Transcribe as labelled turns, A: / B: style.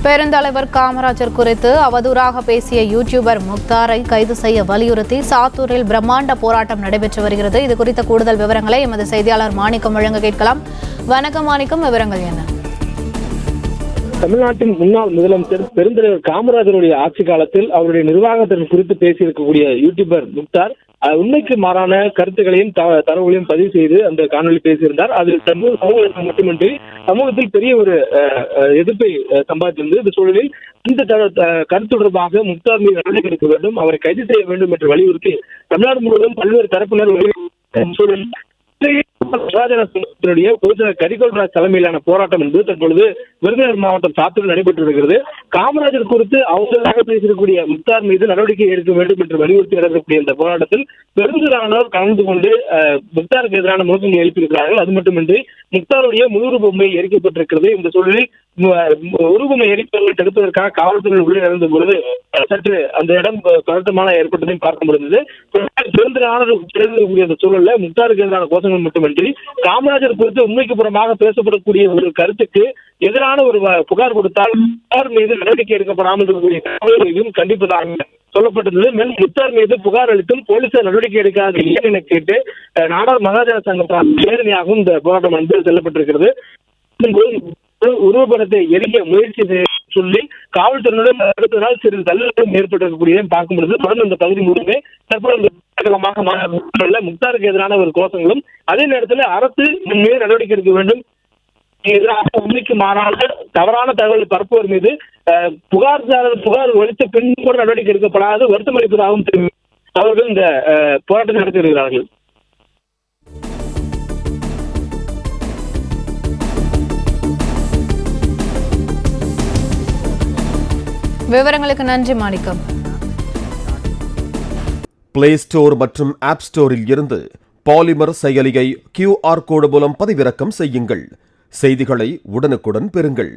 A: பெருந்தலைவர் காமராஜர் குறித்து அவதூறாக பேசிய யூடியூபர் முக்தாரை கைது செய்ய வலியுறுத்தி சாத்தூரில் பிரம்மாண்ட போராட்டம் நடைபெற்று வருகிறது. இது குறித்த கூடுதல் விவரங்களை எமது செய்தியாளர் மாணிக்கம் வழங்க கேட்கலாம். வணக்கம் மாணிக்கம், விவரங்கள் என்ன?
B: தமிழ்நாட்டின் முன்னாள் முதலமைச்சர் பெருந்தலைவர் காமராஜருடைய ஆட்சி காலத்தில் அவருடைய நிர்வாகத்தின் குறித்து பேசியிருக்கக்கூடிய யூடியூபர் முக்தார் உண்மைக்கு மாறான கருத்துக்களையும் தரவுகளையும் பதிவு செய்து அந்த காணொலி பேசியிருந்தார். அதில் சமூகத்தில் மட்டுமின்றி சமூகத்தில் பெரிய ஒரு எதிர்ப்பை சம்பாதித்திருந்தது. இந்த சூழலில் இந்த கருத்து தொடர்பாக முக்தார் மீது நடவடிக்கை எடுக்க வேண்டும், அவரை கைது செய்ய வேண்டும் என்று வலியுறுத்தி தமிழ்நாடு முழுவதும் பல்வேறு தரப்பினர் சூழலில் கரிகோல்ராஜ் தலைமையிலான போராட்டம் என்பது தற்பொழுது விருதுநகர் மாவட்டம் சாத்தூரில் நடைபெற்று வருகிறது. காமராஜர் குறித்து அவசரமாக பேசக்கூடிய முக்தார் மீது நடவடிக்கை எடுக்க வேண்டும் என்று வலியுறுத்தி நடைபெறக்கூடிய இந்த போராட்டத்தில் பெருந்திரளானோர் கலந்து கொண்டு முக்தாருக்கு எதிரான முழக்கங்களை எழுப்பியிருக்கிறார்கள். அது மட்டுமின்றி முக்தாருடைய முழு பொம்மை எரிக்கப்பட்டிருக்கிறது. இந்த சூழலில் உருவமை எரிப்பவர்களை தடுப்பதற்காக காவல்துறையில் உள்ளே இருந்த பொழுது சற்று அந்த இடம் பதட்டமான ஏற்பட்டதையும் பார்க்க முடிந்தது. பெருந்திரளான சூழல்ல முக்தாருக்கு எதிரான கோஷங்கள் மட்டுமின்றி காமராஜர் குறித்து உண்மைக்கு புறமாக பேசப்படக்கூடிய ஒரு கருத்துக்கு எதிரான ஒரு புகார் கொடுத்தால் முக்தார் மீது நடவடிக்கை எடுக்கப்படாமல் இருக்கக்கூடிய காவல்துறையும் கண்டிப்பதாக சொல்லப்பட்டிருந்தது. மேலும் முக்தார் மீது புகார் அளித்தும் போலீசார் நடவடிக்கை எடுக்காத ஏன் என கேட்டு நாடார் மகாஜன சங்கம் வேதனையாகவும் இந்த போராட்டம் என்பது செல்லப்பட்டிருக்கிறது. உருவப்படத்தை எரிக்க முயற்சி சொல்லி காவல்துறையினர் அடுத்த நாள் சிறிது தள்ளுகளும் ஏற்பட்டிருக்கக்கூடியதை பார்க்க முடியுது. தொடர்ந்து இந்த பகுதி முழுமே தற்போது முக்தாருக்கு எதிரான ஒரு கோஷங்களும், அதே நேரத்தில் அரசு மீது நடவடிக்கை எடுக்க வேண்டும், எதிராக உண்மைக்கு மாறான தவறான தகவலை பரப்புவர் மீது புகார் ஒழித்த பின் கூட நடவடிக்கை எடுக்கப்படாது வருத்தம் அளிப்பதாகவும் அவர்கள் இந்த போராட்டத்தை நடத்தி வருகிறார்கள்.
A: விவரங்களுக்கு நன்றி மாணிக்கம்.
C: பிளே ஸ்டோர் மற்றும் ஆப் ஸ்டோரில் இருந்து பாலிமர் செயலியை QR கோடு மூலம் பதிவிறக்கம் செய்யுங்கள். செய்திகளை உடனுக்குடன் பெறுங்கள்.